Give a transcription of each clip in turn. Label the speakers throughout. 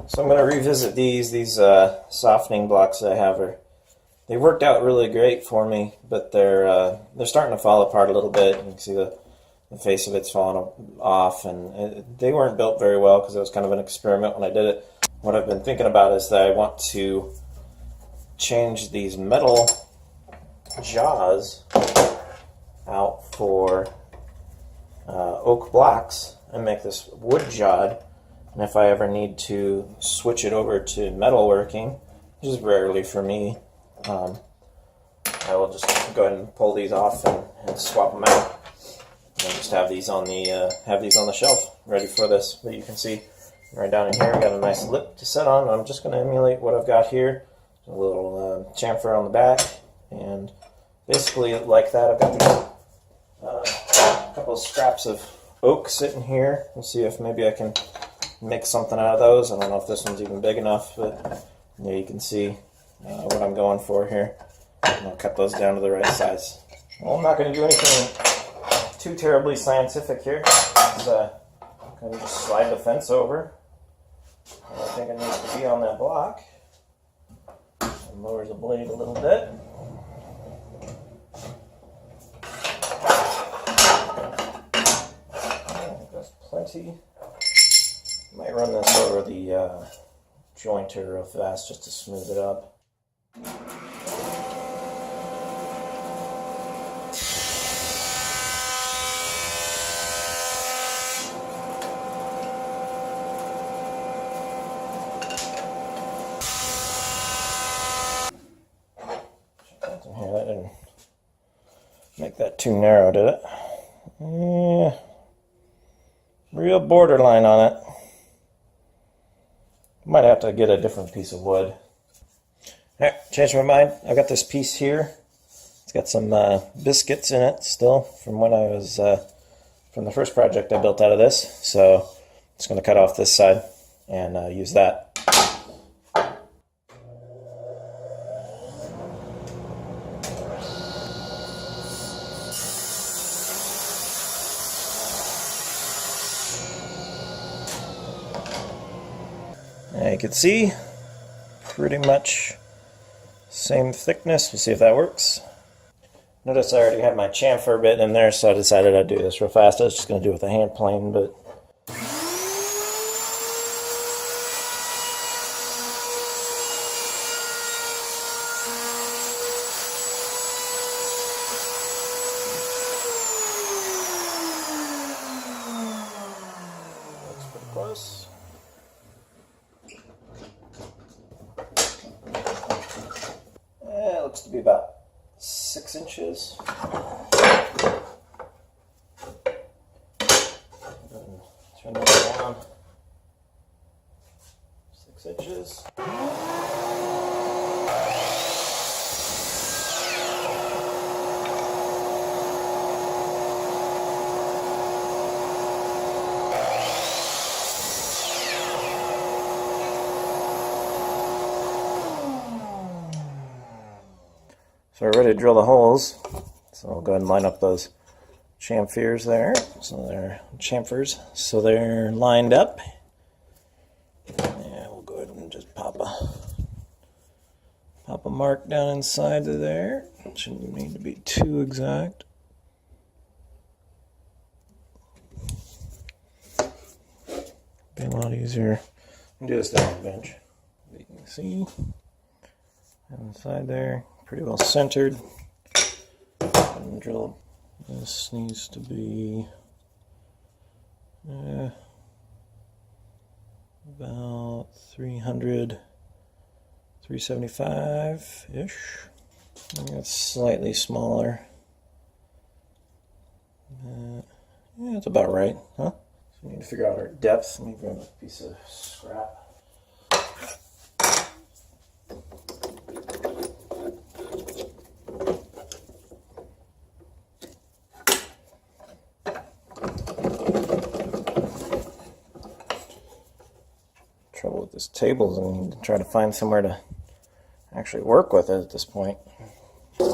Speaker 1: So I'm going to revisit these softening blocks that I have. They worked out really great for me, but they're starting to fall apart a little bit. You can see the face of it's falling off, and they weren't built very well because it was kind of an experiment when I did it. What I've been thinking about is that I want to change these metal jaws out for oak blocks and make this wood jawed. And if I ever need to switch it over to metalworking, which is rarely for me, I will just go ahead and pull these off and swap them out, and just have these on the shelf ready for this. But you can see right down in here, I got a nice lip to set on. I'm just going to emulate what I've got here. A little chamfer on the back, and basically like that. I've got these couple of scraps of oak sitting here. We'll see if maybe I can make something out of those. I don't know if this one's even big enough, but yeah, you can see what I'm going for here. And I'll cut those down to the right size. Well, I'm not going to do anything too terribly scientific here. It's going to just slide the fence over. And I think it needs to be on that block. And lower the blade a little bit. That's plenty. Might run this over the jointer real fast just to smooth it up. Here, that didn't make that too narrow, did it? Yeah, real borderline on it. Might have to get a different piece of wood. Alright, changed my mind. I've got this piece here. It's got some biscuits in it still from when I was, from the first project I built out of this. So I'm just going to cut off this side and use that. Now you can see, pretty much same thickness. We'll see if that works. Notice I already had my chamfer bit in there, so I decided I'd do this real fast. I was just going to do it with a hand plane, but looks pretty close. It looks to be about 6 inches. Turn that down. 6 inches. So we're ready to drill the holes. So I'll go ahead and line up those chamfers there. So they're chamfers. So they're lined up. And we'll go ahead and just pop a mark down inside of there. It shouldn't need to be too exact. Be a lot easier. I'll do this down on the bench. You can see inside there. Pretty well centered. And drill. This needs to be about 300, 375-ish. I think that's slightly smaller. Yeah, it's about right, huh? So we need to figure out our depth. Let me grab a piece of scrap. Trouble with this table is I need to try to find somewhere to actually work with it at this point. It's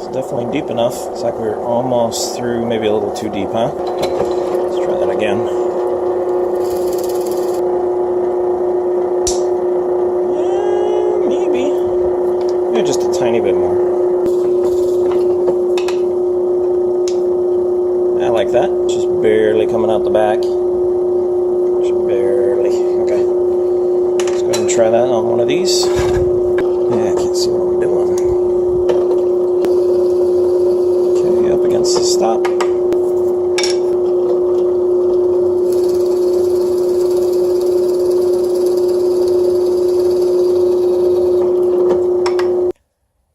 Speaker 1: definitely deep enough. It's like we're almost through, maybe a little too deep, huh? Let's try that again. that. Just barely coming out the back. Just barely. Okay. Let's go ahead and try that on one of these. Yeah, I can't see what we're doing. Okay, up against the stop.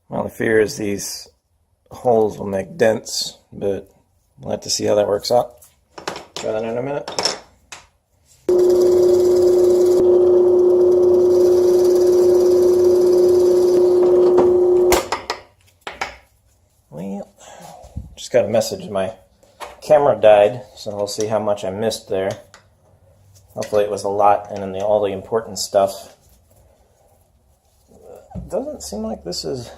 Speaker 1: Well, the fear is these holes will make dents, but we'll have to see how that works out. Try that in a minute. Well, just got a message. My camera died, so we'll see how much I missed there. Hopefully it was a lot, and then all the important stuff. It doesn't seem like this is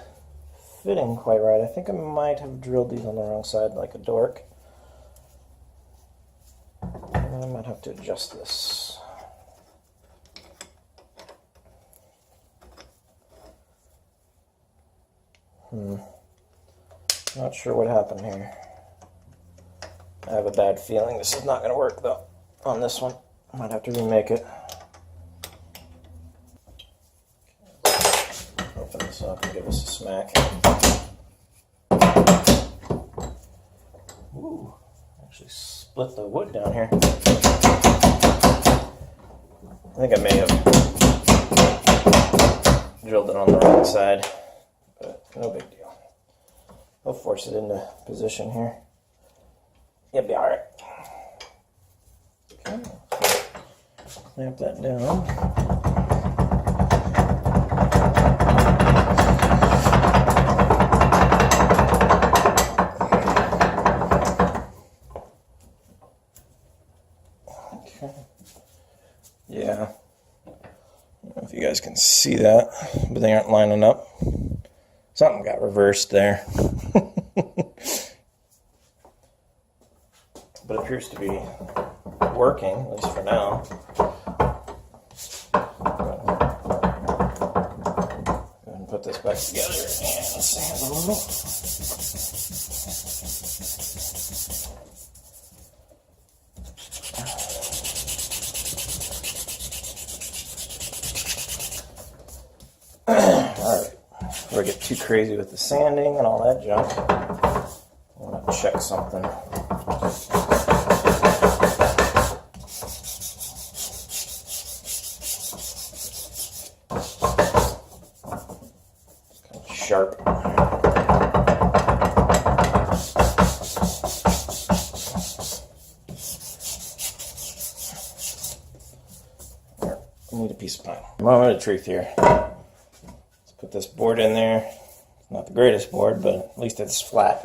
Speaker 1: fitting quite right. I think I might have drilled these on the wrong side like a dork. I might have to adjust this. Not sure what happened here. I have a bad feeling this is not going to work though on this one. I might have to remake it. Open this up and give us a smack. Ooh, actually split the wood down here. I think I may have drilled it on the wrong side, but no big deal. I'll force it into position here. It'll be alright. Okay, clamp that down. Yeah, I don't know if you guys can see that, but they aren't lining up. Something got reversed there. But it appears to be working, at least for now. Go ahead and put this back together and sand a little. Alright, before I get too crazy with the sanding and all that junk, I want to check something. It's kind of sharp. I need a piece of pine. Moment of truth here. Put this board in there. It's not the greatest board, but at least it's flat.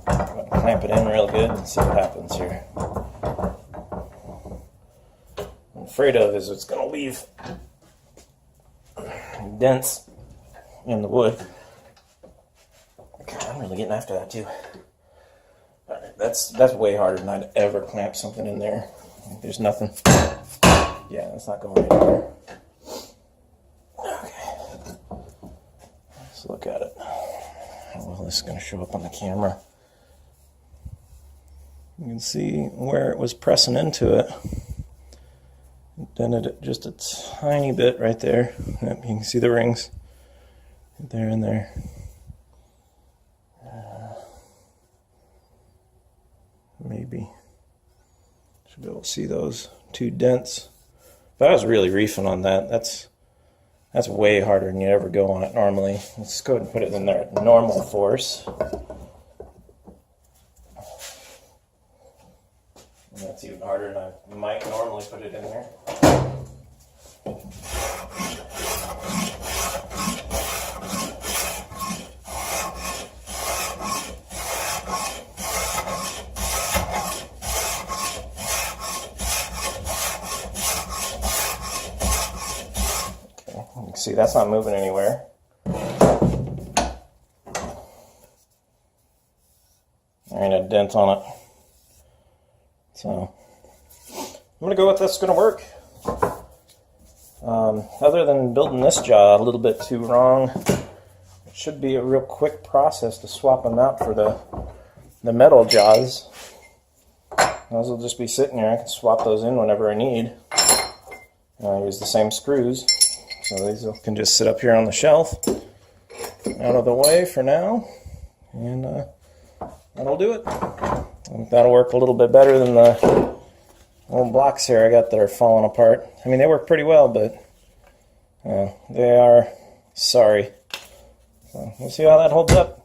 Speaker 1: I'm going to clamp it in real good and see what happens here. What I'm afraid of is it's going to leave dents in the wood. God, I'm really getting after that too. Alright, that's way harder than I'd ever clamp something in there. There's nothing. Yeah, that's not going anywhere. Look at it. Well, this is going to show up on the camera. You can see where it was pressing into it. Dented it just a tiny bit right there. Yep, you can see the rings there and there. Maybe should be able to see those two dents. If I was really reefing on that, that's way harder than you ever go on it normally. Let's go ahead and put it in there at normal force. And that's even harder than I might normally put it in there. See, that's not moving anywhere. There ain't a dent on it. So, I'm going to go with that's going to work. Other than building this jaw a little bit too wrong, it should be a real quick process to swap them out for the metal jaws. those will just be sitting there. I can swap those in whenever I need. I use the same screws, so these can just sit up here on the shelf, out of the way for now, and that'll do it. I think that'll work a little bit better than the old blocks here I got that are falling apart. I mean, they work pretty well, but they are sorry. So we'll see how that holds up.